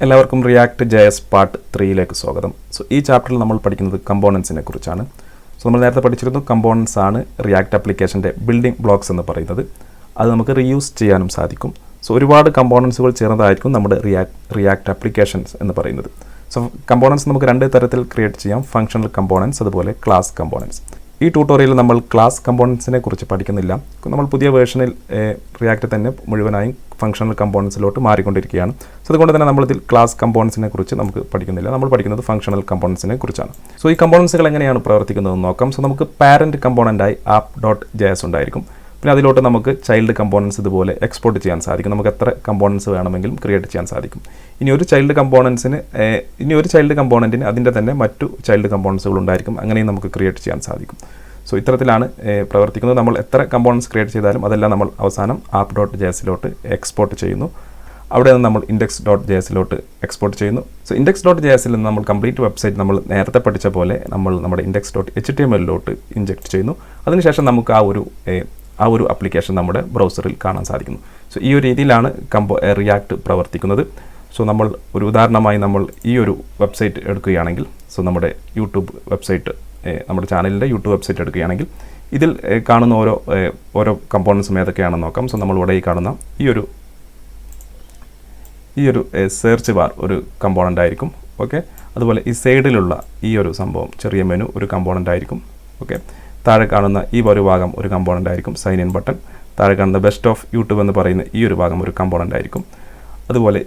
എല്ലാവർക്കും react JS part 3 സ്വാഗതം. So ഈ ചാപ്റ്ററിൽ നമ്മൾ പഠിക്കുന്നത് കമ്പോണൻസിനെ കുറിച്ചാണ്. സോ നമ്മൾ നേരത്തെ പഠിച്ചിരുന്നു കമ്പോണൻസ് ആണ് റിയാക്ട് ആപ്ലിക്കേഷൻ്റെ ബിൽഡിംഗ് ബ്ലോക്സ് എന്ന് പറയുന്നത്. അത് നമുക്ക് റീയൂസ് ചെയ്യാനും സാധിക്കും. സോ ഒരുപാട് കമ്പോണൻസുകൾ ചേർന്നതായിരിക്കും നമ്മുടെ റിയാക്ട് ആപ്ലിക്കേഷൻസ് എന്ന് പറയുന്നത്. സോ കമ്പോണൻസ് നമുക്ക് രണ്ട് തരത്തിൽ ക്രിയേറ്റ് ചെയ്യാം, ഫങ്ഷണൽ കമ്പോണൻസ് അതുപോലെ ക്ലാസ് കമ്പോണൻസ്. ഈ ട്യൂട്ടോറിയലിൽ നമ്മൾ ക്ലാസ് കമ്പോണൻസിനെ കുറിച്ച് പഠിക്കുന്നില്ല. നമ്മൾ പുതിയ വേർഷനിൽ റിയാക്ട് തന്നെ മുഴുവനായും ഫങ്ഷണൽ കമ്പോണൻസിലോട്ട് മാറിക്കൊണ്ടിരിക്കുകയാണ്. സോ അതുകൊണ്ട് തന്നെ നമ്മളിതിൽ ക്ലാസ് കമ്പോണൻസിനെ കുറിച്ച് നമുക്ക് പഠിക്കുന്നില്ല. നമ്മൾ പഠിക്കുന്നത് ഫങ്ഷണൽ കമ്പോണൻസിനെ കുറിച്ചാണ്. സോ ഈ കമ്പോണൻസുകൾ എങ്ങനെയാണ് പ്രവർത്തിക്കുന്നതെന്ന് നോക്കാം. സോ നമുക്ക് പാരൻറ്റ് കമ്പോണൻ്റായി app.js ഉണ്ടായിരിക്കും. പിന്നെ അതിലോട്ട് നമുക്ക് ചൈൽഡ് കമ്പോണൻസ് ഇതുപോലെ എക്സ്പോർട്ട് ചെയ്യാൻ സാധിക്കും. നമുക്ക് എത്ര കമ്പോണൻസ് വേണമെങ്കിലും ക്രിയേറ്റ് ചെയ്യാൻ സാധിക്കും. ഇനി ഒരു ചൈൽഡ് കമ്പോണൻറ്റിന് അതിൻ്റെ തന്നെ മറ്റു ചൈൽഡ് കമ്പോണൻസുകൾ ഉണ്ടായിരിക്കും. അങ്ങനെയും നമുക്ക് ക്രിയേറ്റ് ചെയ്യാൻ സാധിക്കും. സോ ഇത്തരത്തിലാണ് പ്രവർത്തിക്കുന്നത്. നമ്മൾ എത്ര കമ്പോണൻസ് ക്രിയേറ്റ് ചെയ്താലും അതെല്ലാം നമ്മൾ അവസാനം app.jsലോട്ട് എക്സ്പോർട്ട് ചെയ്യുന്നു. അവിടെ നിന്ന് നമ്മൾ index.jsലോട്ട് എക്സ്പോർട്ട് ചെയ്യുന്നു. സോ index.jsൽ നിന്ന് നമ്മൾ കംപ്ലീറ്റ് വെബ്സൈറ്റ് നമ്മൾ നേരത്തെ പഠിച്ച പോലെ നമ്മൾ നമ്മുടെ index.htmlലോട്ട് ഇൻജെക്റ്റ് ചെയ്യുന്നു. അതിനുശേഷം നമുക്ക് ആ ഒരു ആപ്ലിക്കേഷൻ നമ്മുടെ ബ്രൗസറിൽ കാണാൻ സാധിക്കുന്നു. സോ ഈ ഒരു രീതിയിലാണ് റിയാക്ട് പ്രവർത്തിക്കുന്നത്. സോ നമ്മൾ ഒരു ഉദാഹരണമായി നമ്മൾ ഈ ഒരു വെബ്സൈറ്റ് എടുക്കുകയാണെങ്കിൽ, സോ നമ്മുടെ യൂട്യൂബ് വെബ്സൈറ്റ്, നമ്മുടെ ചാനലിൻ്റെ യൂട്യൂബ് വെബ്സൈറ്റ് എടുക്കുകയാണെങ്കിൽ ഇതിൽ കാണുന്ന ഓരോ കമ്പോണൻസും ഏതൊക്കെയാണെന്ന് നോക്കാം. സോ നമ്മളിവിടെ ഈ കാണുന്ന ഈ ഒരു സെർച്ച് ബാർ ഒരു കമ്പോണൻ്റ് ആയിരിക്കും. ഓക്കെ, അതുപോലെ ഈ സൈഡിലുള്ള ഈ ഒരു സംഭവം ചെറിയ മെനു ഒരു കമ്പോണൻ്റ് ആയിരിക്കും. ഓക്കെ, താഴെ കാണുന്ന ഈ ഒരു ഭാഗം ഒരു കമ്പോണൻ്റ് ആയിരിക്കും, സൈൻ ഇൻ ബട്ടൺ. താഴെ കാണുന്ന ബെസ്റ്റ് ഓഫ് യൂട്യൂബ് എന്ന് പറയുന്ന ഈ ഒരു ഭാഗം ഒരു കമ്പോണൻ്റ് ആയിരിക്കും. അതുപോലെ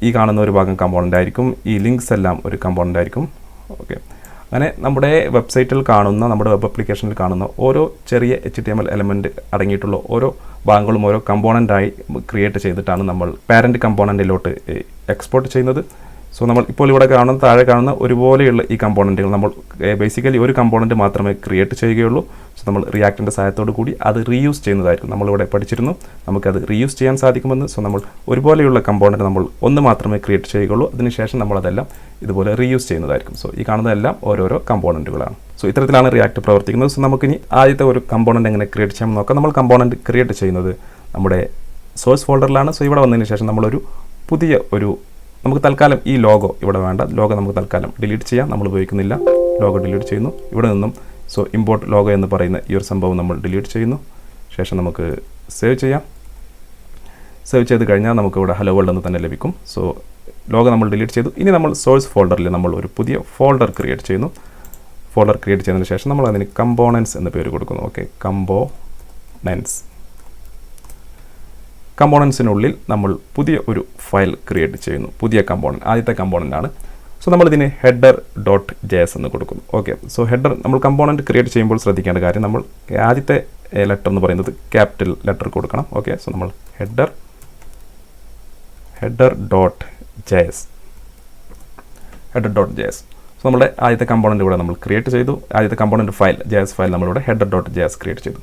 ഈ കാണുന്ന ഒരു ഭാഗം കമ്പോണൻ്റ് ആയിരിക്കും. ഈ ലിങ്ക്സ് എല്ലാം ഒരു കമ്പോണൻ്റ് ആയിരിക്കും. ഓക്കെ, അങ്ങനെ നമ്മുടെ വെബ്സൈറ്റിൽ കാണുന്ന, നമ്മുടെ വെബ് ആപ്ലിക്കേഷനിൽ കാണുന്ന ഓരോ ചെറിയ HTML എലമെൻറ്റ് അടങ്ങിയിട്ടുള്ള ഓരോ ഭാഗങ്ങളും ഓരോ കമ്പോണൻ്റായി ക്രിയേറ്റ് ചെയ്തിട്ടാണ് നമ്മൾ പാരൻറ്റ് കമ്പോണൻറ്റിലോട്ട് എക്സ്പോർട്ട് ചെയ്യുന്നത്. സോ നമ്മൾ ഇപ്പോൾ ഇവിടെ താഴെ കാണുന്ന ഒരുപോലെയുള്ള ഈ കമ്പോണൻറ്റുകൾ നമ്മൾ ബേസിക്കലി ഒരു കമ്പോണൻറ്റ് മാത്രമേ ക്രിയേറ്റ് ചെയ്യുകയുള്ളൂ. സോ നമ്മൾ റിയാക്റ്റിൻ്റെ സഹായത്തോടു കൂടി അത് റീയൂസ് ചെയ്യുന്നതായിരിക്കും. നമ്മളിവിടെ പഠിച്ചിരുന്നു നമുക്കത് റീയൂസ് ചെയ്യാൻ സാധിക്കുമെന്ന്. സോ നമ്മൾ ഒരുപോലെയുള്ള കമ്പോണൻറ്റ് നമ്മൾ ഒന്ന് മാത്രമേ ക്രിയേറ്റ് ചെയ്യുകയുള്ളൂ. അതിനുശേഷം നമ്മളതെല്ലാം ഇതുപോലെ റീയൂസ് ചെയ്യുന്നതായിരിക്കും. സോ ഈ കാണുന്നതെല്ലാം ഓരോരോ കമ്പോണൻറ്റുകളാണ്. സോ ഇത്തരത്തിലാണ് റിയാക്ട് പ്രവർത്തിക്കുന്നത്. സോ നമുക്കിനി ആദ്യത്തെ ഒരു കമ്പോണൻറ്റ് എങ്ങനെ ക്രിയേറ്റ് ചെയ്യാമെന്ന് നോക്കാം. നമ്മൾ കമ്പോണൻറ്റ് ക്രിയേറ്റ് ചെയ്യുന്നത് നമ്മുടെ സോഴ്സ് ഫോൾഡറിലാണ്. സോ ഇവിടെ വന്നതിന് ശേഷം നമ്മളൊരു പുതിയ നമുക്ക് തൽക്കാലം ഈ ലോഗോ ഇവിടെ വേണ്ട. ലോഗോ നമുക്ക് തൽക്കാലം ഡിലീറ്റ് ചെയ്യാം. നമ്മൾ ഉപയോഗിക്കുന്നില്ല. ലോഗോ ഡിലീറ്റ് ചെയ്യുന്നു. ഇവിടെ നിന്നും സോ ഇമ്പോർട്ട് ലോഗോ എന്ന് പറയുന്ന ഈ ഒരു സംഭവം നമ്മൾ ഡിലീറ്റ് ചെയ്യുന്നു. ശേഷം നമുക്ക് സേവ് ചെയ്യാം. സേവ് ചെയ്ത് കഴിഞ്ഞാൽ നമുക്ക് ഇവിടെ ഹലോ വേൾഡ് എന്ന് തന്നെ ലഭിക്കും. സോ ലോഗോ നമ്മൾ ഡിലീറ്റ് ചെയ്തു. ഇനി നമ്മൾ സോഴ്സ് ഫോൾഡറിൽ നമ്മൾ ഒരു പുതിയ ഫോൾഡർ ക്രിയേറ്റ് ചെയ്യുന്നു. ഫോൾഡർ ക്രിയേറ്റ് ചെയ്തതിന് ശേഷം നമ്മൾ അതിന് കമ്പോണൻസ് എന്ന പേര് കൊടുക്കുന്നു. ഓക്കെ, കമ്പോണൻസിനുള്ളിൽ നമ്മൾ പുതിയ ഒരു ഫയൽ ക്രിയേറ്റ് ചെയ്യുന്നു. പുതിയ കമ്പോണൻറ്റ്, ആദ്യത്തെ കമ്പോണൻ്റ് ആണ്. സോ നമ്മളിതിന് header.js എന്ന് കൊടുക്കുന്നു. ഓക്കെ, സോ ഹെഡർ നമ്മൾ കമ്പോണൻറ്റ് ക്രിയേറ്റ് ചെയ്യുമ്പോൾ ശ്രദ്ധിക്കേണ്ട കാര്യം, നമ്മൾ ആദ്യത്തെ ലെറ്റർ എന്ന് പറയുന്നത് ക്യാപിറ്റൽ ലെറ്റർ കൊടുക്കണം. ഓക്കെ, സോ നമ്മൾ header.js സോ നമ്മുടെ ആദ്യത്തെ കമ്പോണൻറ്റ് ഇവിടെ നമ്മൾ ക്രിയേറ്റ് ചെയ്തു. ആദ്യത്തെ കമ്പോണൻറ്റ് ഫയൽ JS ഫയൽ നമ്മളിവിടെ header.js ക്രിയേറ്റ് ചെയ്തു.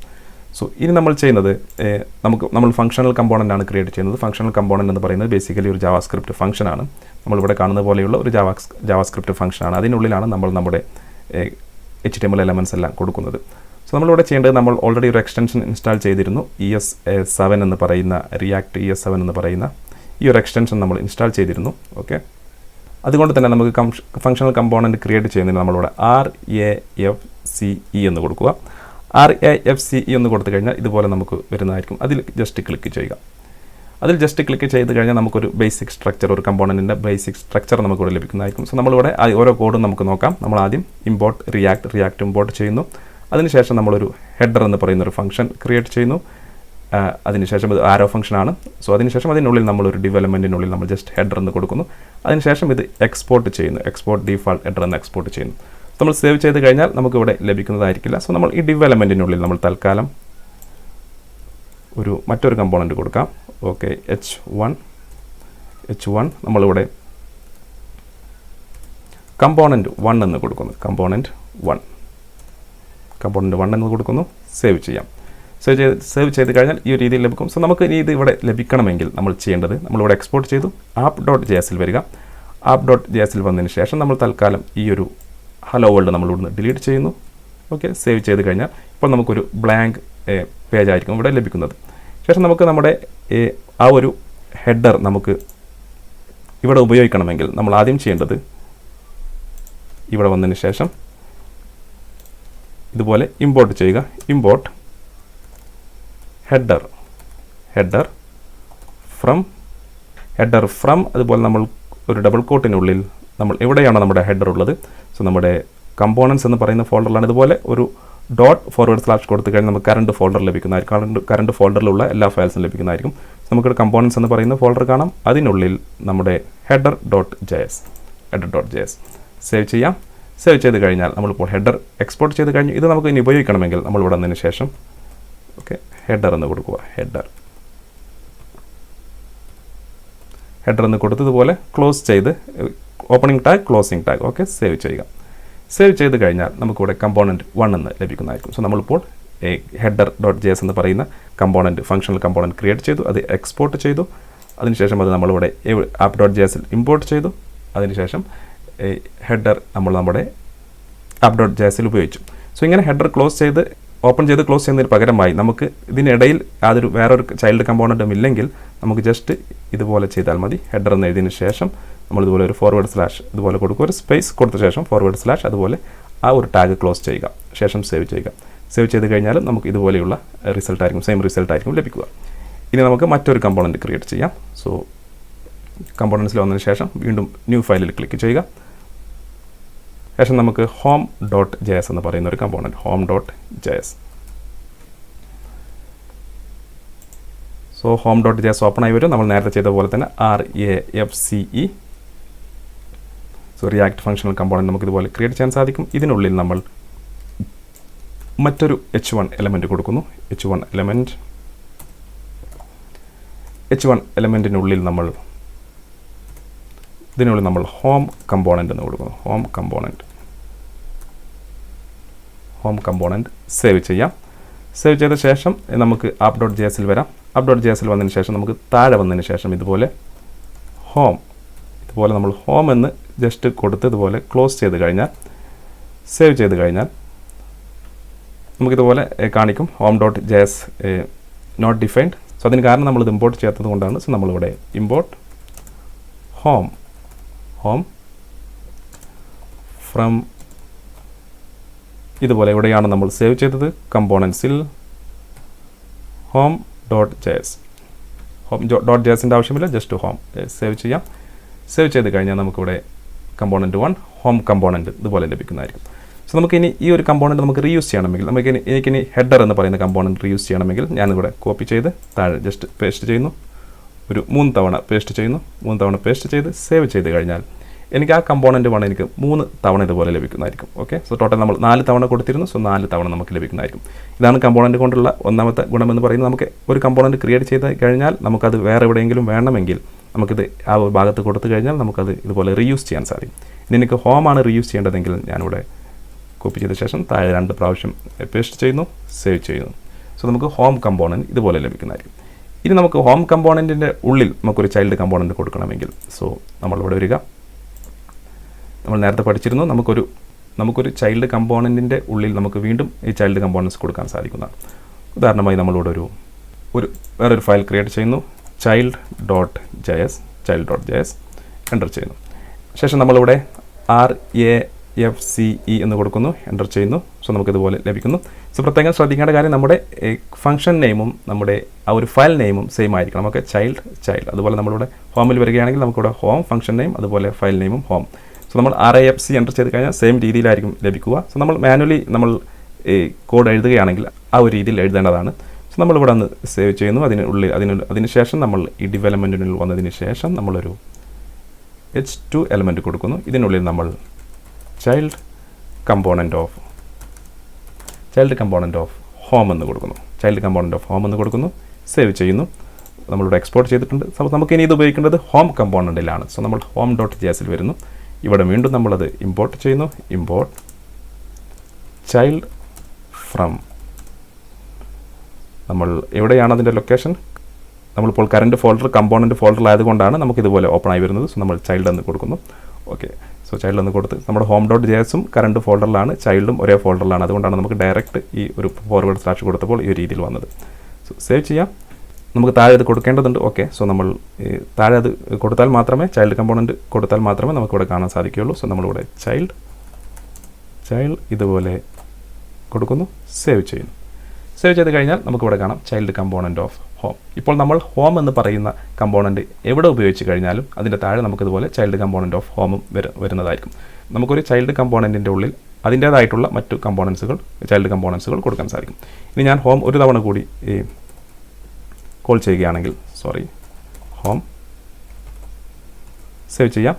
സോ ഇനി നമ്മൾ ചെയ്യുന്നത്, നമ്മൾ ഫങ്ഷണൽ കമ്പോണൻ്റ് ആണ് ക്രിയേറ്റ് ചെയ്യുന്നത്. ഫങ്ഷണൽ കമ്പോണൻ്റ് എന്ന് പറയുന്നത് ബേസിക്കലി ഒരു JavaScript ഫംഗ്ഷനാണ്. നമ്മളിവിടെ കാണുന്ന പോലെയുള്ള ഒരു JavaScript ഫംഗ്ഷനാണ്. അതിനുള്ളിലാണ് നമ്മൾ നമ്മുടെ HTML എലമെൻറ്റ്സ് എല്ലാം കൊടുക്കുന്നത്. സോ നമ്മളിവിടെ ചെയ്യേണ്ടത്, നമ്മൾ ഓൾറെഡി ഒരു എക്സ്റ്റൻഷൻ ഇൻസ്റ്റാൾ ചെയ്തിരുന്നു. ES7 എന്ന് പറയുന്ന റിയാക്ട് ES7 എന്ന് പറയുന്ന ഈ ഒരു എക്സ്റ്റൻഷൻ നമ്മൾ ഇൻസ്റ്റാൾ ചെയ്തിരുന്നു. ഓക്കെ, അതുകൊണ്ട് തന്നെ നമുക്ക് ഫങ്ഷണൽ കമ്പോണൻറ്റ് ക്രിയേറ്റ് ചെയ്യുന്നതിന് നമ്മളിവിടെ RAFCE എന്ന് കൊടുക്കുക. RAFCE എന്ന് കൊടുത്തു കഴിഞ്ഞാൽ ഇതുപോലെ നമുക്ക് വരുന്നതായിരിക്കും. അതിൽ ജസ്റ്റ് ക്ലിക്ക് ചെയ്യുക. അതിൽ ജസ്റ്റ് ക്ലിക്ക് ചെയ്ത് കഴിഞ്ഞാൽ നമുക്കൊരു ബേസിക് സ്ട്രക്ചർ, ഒരു കമ്പോണൻറ്റിൻ്റെ ബേസിക് സ്ട്രക്ചർ നമുക്കിവിടെ ലഭിക്കുന്നതായിരിക്കും. സോ നമ്മളിവിടെ ഓരോ കോഡും നമുക്ക് നോക്കാം. നമ്മൾ ആദ്യം ഇമ്പോർട്ട് റിയാക്ട് ഇമ്പോർട്ട് ചെയ്യുന്നു. അതിനുശേഷം നമ്മളൊരു ഹെഡർ എന്ന് പറയുന്ന ഒരു ഫംഗ്ഷൻ ക്രിയേറ്റ് ചെയ്യുന്നു. അതിനുശേഷം ഇത് ആരോ ഫംഗ്ഷനാണ്. സോ അതിനുശേഷം അതിനുള്ളിൽ നമ്മളൊരു ഡെവലപ്മെൻറ്റിനുള്ളിൽ നമ്മൾ ജസ്റ്റ് ഹെഡർ എന്ന് കൊടുക്കുന്നു. അതിനുശേഷം ഇത് എക്സ്പോർട്ട് ചെയ്യുന്നു. എക്സ്പോർട്ട് ഡീഫാൾട്ട് ഹെഡർ എന്ന് എക്സ്പോർട്ട് ചെയ്യുന്നു. നമ്മൾ സേവ് ചെയ്ത് കഴിഞ്ഞാൽ നമുക്കിവിടെ ലഭിക്കുന്നതായിരിക്കില്ല. സോ നമ്മൾ ഈ ഡെവലപ്മെൻറ്റിനുള്ളിൽ നമ്മൾ തൽക്കാലം മറ്റൊരു കമ്പോണൻറ്റ് കൊടുക്കാം. ഓക്കെ, H1 നമ്മളിവിടെ കമ്പോണൻറ്റ് 1 എന്ന് കൊടുക്കുന്നു. കമ്പോണൻറ്റ് 1 എന്ന് കൊടുക്കുന്നു. സേവ് ചെയ്യാം. സേവ് ചെയ്ത് കഴിഞ്ഞാൽ ഈ ഒരു രീതിയിൽ ലഭിക്കും. സോ നമുക്ക് ഇനി ഇത് ഇവിടെ ലഭിക്കണമെങ്കിൽ നമ്മൾ ചെയ്യേണ്ടത്, നമ്മളിവിടെ എക്സ്പോർട്ട് ചെയ്തു app.jsൽ വരിക. app.jsൽ വന്നതിന് ശേഷം നമ്മൾ തൽക്കാലം ഈ ഒരു ഹലോ വേൾഡ് നമ്മൾ ഇവിടുന്ന് ഡിലീറ്റ് ചെയ്യുന്നു. ഓക്കെ, സേവ് ചെയ്ത് കഴിഞ്ഞാൽ ഇപ്പോൾ നമുക്കൊരു ബ്ലാങ്ക് പേജ് ആയിരിക്കും ഇവിടെ ലഭിക്കുന്നത്. ശേഷം നമുക്ക് നമ്മുടെ ആ ഒരു ഹെഡർ നമുക്ക് ഇവിടെ ഉപയോഗിക്കണമെങ്കിൽ നമ്മൾ ആദ്യം ചെയ്യേണ്ടത് ഇവിടെ വന്നതിന് ശേഷം ഇതുപോലെ ഇമ്പോർട്ട് ചെയ്യുക. ഇമ്പോർട്ട് ഹെഡർ ഫ്രം അതുപോലെ നമ്മൾ ഒരു ഡബിൾ കോട്ടിനുള്ളിൽ നമ്മൾ എവിടെയാണോ നമ്മുടെ ഹെഡർ ഉള്ളത്, സോ നമ്മുടെ കമ്പോണൻസ് എന്ന് പറയുന്ന ഫോൾഡറിലാണ്. ഇതുപോലെ ഒരു .// കൊടുത്തു കഴിഞ്ഞാൽ നമുക്ക് കറണ്ട് ഫോൾഡർ ലഭിക്കുന്നതായിരിക്കും. കറണ്ട് ഫോൾഡറിലുള്ള എല്ലാ ഫയൽസും ലഭിക്കുന്നതായിരിക്കും. നമുക്കൊരു കമ്പോണൻസ് എന്ന് പറയുന്ന ഫോൾഡർ കാണാം. അതിനുള്ളിൽ നമ്മുടെ header.js സേവ് ചെയ്യാം. സേവ് ചെയ്ത് കഴിഞ്ഞാൽ നമ്മളിപ്പോൾ ഹെഡർ എക്സ്പോർട്ട് ചെയ്ത് കഴിഞ്ഞു. ഇത് നമുക്ക് ഇനി ഉപയോഗിക്കണമെങ്കിൽ നമ്മൾ ഇവിടെ വന്നതിന് ശേഷം ഹെഡർ എന്ന് കൊടുക്കുക. ഹെഡർ എന്ന് കൊടുത്തതുപോലെ ക്ലോസ് ചെയ്ത് opening tag closing tag save ചെയ്യുക. സേവ് ചെയ്ത് കഴിഞ്ഞാൽ നമുക്കിവിടെ കമ്പോണൻറ്റ് 1 എന്ന് ലഭിക്കുന്നതായിരിക്കും. സോ നമ്മളിപ്പോൾ header.js എന്ന് പറയുന്ന കമ്പോണൻറ്റ് ഫങ്ഷണൽ കമ്പോണൻറ്റ് ക്രിയേറ്റ് ചെയ്തു, അത് എക്സ്പോർട്ട് ചെയ്തു. അതിനുശേഷം അത് നമ്മളിവിടെ app.jsൽ ഇമ്പോർട്ട് ചെയ്തു. അതിനുശേഷം ഹെഡർ നമ്മുടെ app.jsൽ ഉപയോഗിച്ചു. സോ ഇങ്ങനെ ഹെഡർ ഓപ്പൺ ചെയ്ത് ക്ലോസ് ചെയ്യുന്നതിന് പകരമായി നമുക്ക് ഇതിനിടയിൽ വേറൊരു ചൈൽഡ് കമ്പോണൻറ്റും ഇല്ലെങ്കിൽ നമുക്ക് ജസ്റ്റ് ഇതുപോലെ ചെയ്താൽ മതി. ഹെഡർ എന്ന് എഴുതിയതിന് ശേഷം നമ്മൾ ഇതുപോലെ ഒരു // ഇതുപോലെ കൊടുക്കുക, ഒരു സ്പേസ് കൊടുത്ത ശേഷം // അതുപോലെ ആ ഒരു ടാഗ് ക്ലോസ് ചെയ്യുക, ശേഷം സേവ് ചെയ്യുക. സേവ് ചെയ്ത് കഴിഞ്ഞാലും നമുക്ക് ഇതുപോലെയുള്ള സെയിം റിസൾട്ട് ആയിരിക്കും ലഭിക്കുക. ഇനി നമുക്ക് മറ്റൊരു കമ്പോണൻറ്റ് ക്രിയേറ്റ് ചെയ്യാം. സോ കമ്പോണൻസിൽ വന്നതിന് ശേഷം വീണ്ടും ന്യൂ ഫയലിൽ ക്ലിക്ക് ചെയ്യുക. ശേഷം നമുക്ക് home.js എന്ന് പറയുന്ന ഒരു component home.js. So home.js open ആയി വരും. നമ്മൾ നേരത്തെ ചെയ്ത പോലെ തന്നെ RAFCE റിയാക്ട് ഫങ്ഷണൽ കമ്പോണൻറ്റ് നമുക്ക് ഇതുപോലെ ക്രിയേറ്റ് ചെയ്യാൻ സാധിക്കും. ഇതിനുള്ളിൽ നമ്മൾ മറ്റൊരു h1 എലമെൻറ്റ് കൊടുക്കുന്നു. h1 എലമെൻറ്റിനുള്ളിൽ ഇതിനുള്ളിൽ നമ്മൾ ഹോം കമ്പോണൻറ്റ് എന്ന് കൊടുക്കുന്നു. ഹോം കമ്പോണൻറ്റ് സേവ് ചെയ്യാം. സേവ് ചെയ്ത ശേഷം നമുക്ക് app.jsൽ വരാം. app.jsൽ വന്നതിന് ശേഷം നമുക്ക് താഴെ വന്നതിന് ശേഷം ഇതുപോലെ നമ്മൾ ഹോം എന്ന് ജസ്റ്റ് കൊടുത്ത് ഇതുപോലെ ക്ലോസ് ചെയ്ത് കഴിഞ്ഞാൽ സേവ് ചെയ്ത് കഴിഞ്ഞാൽ നമുക്കിതുപോലെ കാണിക്കും home.js നോട്ട് ഡിഫൈൻഡ്. സോ അതിന് കാരണം നമ്മളിത് ഇമ്പോർട്ട് ചെയ്യാത്തത് കൊണ്ടാണ്. സോ നമ്മളിവിടെ ഇമ്പോർട്ട് ഹോം ഫ്രം ഇതുപോലെ എവിടെയാണ് നമ്മൾ സേവ് ചെയ്തത് കമ്പോണൻസിൽ home.jsൻ്റെ ആവശ്യമില്ല, ജസ്റ്റ് ഹോം സേവ് ചെയ്യാം. സേവ് ചെയ്ത് കഴിഞ്ഞാൽ നമുക്കിവിടെ കമ്പോണൻറ്റ് 1 ഹോം കമ്പോണൻറ്റ് ഇതുപോലെ ലഭിക്കുന്നതായിരിക്കും. സോ നമുക്കിനി ഈ ഒരു കമ്പോണൻറ്റ് നമുക്ക് റീയൂസ് ചെയ്യണമെങ്കിൽ എനിക്കിനി ഹെഡർ എന്ന് പറയുന്ന കമ്പോണൻറ്റ് റീയൂസ് ചെയ്യണമെങ്കിൽ ഞാനിവിടെ കോപ്പി ചെയ്ത് താഴെ ജസ്റ്റ് പേസ്റ്റ് ചെയ്യുന്നു. ഒരു 3 തവണ പേസ്റ്റ് ചെയ്യുന്നു. 3 തവണ പേസ്റ്റ് ചെയ്ത് സേവ് ചെയ്ത് കഴിഞ്ഞാൽ എനിക്ക് ആ കമ്പോണൻറ്റ് 1 എനിക്ക് 3 തവണ ഇതുപോലെ ലഭിക്കുന്നതായിരിക്കും. സോ ടോട്ടൽ നമ്മൾ 4 തവണ കൊടുത്തിരുന്നു. സോ 4 തവണ നമുക്ക് ലഭിക്കുന്നതായിരിക്കും. ഇതാണ് കമ്പോണൻറ്റ് കൊണ്ടുള്ള ഒന്നാമത്തെ ഗുണമെന്ന് പറയുന്നത്. നമുക്ക് ഒരു കമ്പോണൻറ്റ് ക്രിയേറ്റ് ചെയ്ത് കഴിഞ്ഞാൽ നമുക്കത് വേറെ എവിടെയെങ്കിലും വേണമെങ്കിൽ നമുക്കിത് ആ ഭാഗത്ത് കൊടുത്തു കഴിഞ്ഞാൽ നമുക്കത് ഇതുപോലെ റീയൂസ് ചെയ്യാൻ സാധിക്കും. ഇനി എനിക്ക് ഹോമാണ് റീയൂസ് ചെയ്യേണ്ടതെങ്കിൽ ഞാനിവിടെ കോപ്പി ചെയ്ത ശേഷം താഴെ 2 പ്രാവശ്യം പേസ്റ്റ് ചെയ്യുന്നു, സേവ് ചെയ്യുന്നു. സോ നമുക്ക് ഹോം കമ്പോണൻറ്റ് ഇതുപോലെ ലഭിക്കുന്നതായിരിക്കും. ഇനി നമുക്ക് ഹോം കമ്പോണൻറ്റിൻ്റെ ഉള്ളിൽ നമുക്കൊരു ചൈൽഡ് കമ്പോണൻറ്റ് കൊടുക്കണമെങ്കിൽ സോ നമ്മളിവിടെ വരിക. നമ്മൾ നേരത്തെ പഠിച്ചിരുന്നു നമുക്കൊരു ചൈൽഡ് കമ്പോണൻറ്റിൻ്റെ ഉള്ളിൽ നമുക്ക് വീണ്ടും ഈ ചൈൽഡ് കമ്പോണൻറ്റ്സ് കൊടുക്കാൻ സാധിക്കുന്നതാണ്. ഉദാഹരണമായി നമ്മളിവിടെ വേറൊരു ഫയൽ ക്രിയേറ്റ് ചെയ്യുന്നു. child.js എൻ്റർ ചെയ്യുന്നു. ശേഷം നമ്മളിവിടെ RAFCE എന്ന് കൊടുക്കുന്നു, എൻ്റർ ചെയ്യുന്നു. സോ നമുക്കിതുപോലെ ലഭിക്കുന്നു. സോ പ്രത്യേകം ശ്രദ്ധിക്കേണ്ട കാര്യം നമ്മുടെ ഫംഗ്ഷൻ നെയിമും നമ്മുടെ ആ ഒരു ഫയൽ നെയിമും സെയിം ആയിരിക്കണം. നമുക്ക് ചൈൽഡ് അതുപോലെ നമ്മളിവിടെ ഹോമിൽ വരികയാണെങ്കിൽ നമുക്കിവിടെ ഹോം ഫംഗ്ഷൻ നെയിം അതുപോലെ ഫയൽ നെയിമും ഹോം. സോ നമ്മൾ RAFC എൻ്റർ ചെയ്ത് കഴിഞ്ഞാൽ സെയിം രീതിയിലായിരിക്കും ലഭിക്കുക. സോ നമ്മൾ മാനുവലി കോഡ് എഴുതുകയാണെങ്കിൽ ആ ഒരു രീതിയിൽ എഴുതേണ്ടതാണ്. സോ നമ്മളിവിടെ ഒന്ന് സേവ് ചെയ്യുന്നു. അതിനുശേഷം നമ്മൾ ഈ ഡെവലപ്മെൻറ്റിനുള്ളിൽ വന്നതിന് ശേഷം നമ്മളൊരു h2 എലമെൻറ്റ് കൊടുക്കുന്നു. ഇതിനുള്ളിൽ നമ്മൾ ചൈൽഡ് കമ്പോണൻറ്റ് ഓഫ് ഹോം എന്ന് കൊടുക്കുന്നു. സേവ് ചെയ്യുന്നു. നമ്മളിവിടെ എക്സ്പോർട്ട് ചെയ്തിട്ടുണ്ട്. നമുക്കിനി ഇത് ഉപയോഗിക്കേണ്ടത് ഹോം കമ്പോണൻറ്റിലാണ്. സോ നമ്മൾ home.jsൽ വരുന്നു. ഇവിടെ വീണ്ടും നമ്മളത് ഇമ്പോർട്ട് ചെയ്യുന്നു. ഇമ്പോർട്ട് ചൈൽഡ് ഫ്രം നമ്മൾ എവിടെയാണ് അതിൻ്റെ ലൊക്കേഷൻ, നമ്മളിപ്പോൾ കറണ്ട് കമ്പോണൻറ്റ് ഫോൾഡറിലായതുകൊണ്ടാണ് നമുക്കിതുപോലെ ഓപ്പൺ ആയി വരുന്നത്. സോ നമ്മൾ ചൈൽഡ് എന്ന് കൊടുക്കുന്നു. സോ ചൈൽഡ് എന്ന് കൊടുത്ത് നമ്മുടെ home.jsഉം കറണ്ട് ഫോൾഡറിലാണ്, ചൈൽഡും ഒരേ ഫോൾഡറിലാണ്. അതുകൊണ്ടാണ് നമുക്ക് ഡയറക്റ്റ് ഈ ഒരു // കൊടുത്തപ്പോൾ ഈ ഒരു രീതിയിൽ വന്നത്. സോ സേവ് ചെയ്യാം. നമുക്ക് താഴെ ഇത് കൊടുക്കേണ്ടതുണ്ട്. ഓക്കെ, സോ നമ്മൾ താഴെ അത് കൊടുത്താൽ മാത്രമേ, ചൈൽഡ് കമ്പോണൻറ്റ് കൊടുത്താൽ മാത്രമേ നമുക്കിവിടെ കാണാൻ സാധിക്കുകയുള്ളൂ. സോ നമ്മളിവിടെ ചൈൽഡ് ഇതുപോലെ കൊടുക്കുന്നു, സേവ് ചെയ്യുന്നു. സേവ് ചെയ്ത് കഴിഞ്ഞാൽ നമുക്കിവിടെ കാണാം ചൈൽഡ് കമ്പോണൻറ്റ് ഓഫ് ഹോം. ഇപ്പോൾ നമ്മൾ ഹോം എന്ന് പറയുന്ന കമ്പോണൻറ്റ് എവിടെ ഉപയോഗിച്ച് കഴിഞ്ഞാലും അതിൻ്റെ താഴെ നമുക്കിതുപോലെ ചൈൽഡ് കമ്പോണൻറ്റ് ഓഫ് ഹോമും വരുന്നതായിരിക്കും. നമുക്കൊരു ചൈൽഡ് കമ്പോണൻറ്റിൻ്റെ ഉള്ളിൽ അതിൻ്റേതായിട്ടുള്ള മറ്റു ചൈൽഡ് കമ്പോണൻസുകൾ കൊടുക്കാൻ സാധിക്കും. ഇനി ഞാൻ ഹോം ഒരു തവണ കൂടി കോൾ ചെയ്യുകയാണെങ്കിൽ, ഹോം സേവ് ചെയ്യാം.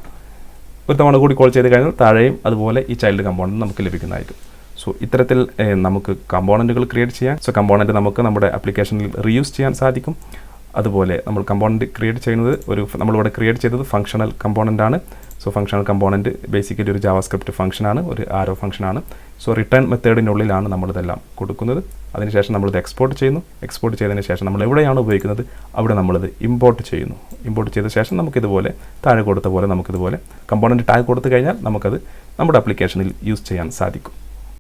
ഒരു തവണ കൂടി കോൾ ചെയ്ത് കഴിഞ്ഞാൽ താഴെയും അതുപോലെ ഈ ചൈൽഡ് കമ്പോണൻറ്റ് നമുക്ക് ലഭിക്കുന്നതായിരിക്കും. സോ ഇത്തരത്തിൽ നമുക്ക് കമ്പോണൻറ്റുകൾ ക്രിയേറ്റ് ചെയ്യാം. സോ കമ്പോണൻറ്റ് നമുക്ക് നമ്മുടെ ആപ്ലിക്കേഷനിൽ റീയൂസ് ചെയ്യാൻ സാധിക്കും. അതുപോലെ നമ്മൾ കമ്പോണൻറ്റ് ക്രിയേറ്റ് ചെയ്യുന്നത് നമ്മളിവിടെ ക്രിയേറ്റ് ചെയ്തത് ഫങ്ഷണൽ കമ്പോണൻ്റ് ആണ്. സോ ഫങ്ഷണൽ കമ്പോണൻറ്റ് ബേസിക്കലി ഒരു ജാവാസ്ക്രിപ്റ്റ് ഫംഗ്ഷനാണ്, ഒരു ആരോ ഫംഗ്ഷനാണ്. സോ റിട്ടേൺ മെത്തേഡിനുള്ളിലാണ് നമ്മളിതെല്ലാം കൊടുക്കുന്നത്. അതിനുശേഷം നമ്മളിത് എക്സ്പോർട്ട് ചെയ്യുന്നു. എക്സ്പോർട്ട് ചെയ്തതിന് ശേഷം നമ്മൾ എവിടെയാണ് ഉപയോഗിക്കുന്നത് അവിടെ നമ്മളിത് ഇമ്പോർട്ട് ചെയ്യുന്നു. ഇമ്പോർട്ട് ചെയ്ത ശേഷം നമുക്കിതുപോലെ താഴെ കൊടുത്ത പോലെ നമുക്കിതുപോലെ കമ്പോണൻറ്റ് ടാഗ് കൊടുത്തു കഴിഞ്ഞാൽ നമുക്കത് നമ്മുടെ ആപ്ലിക്കേഷനിൽ യൂസ് ചെയ്യാൻ സാധിക്കും.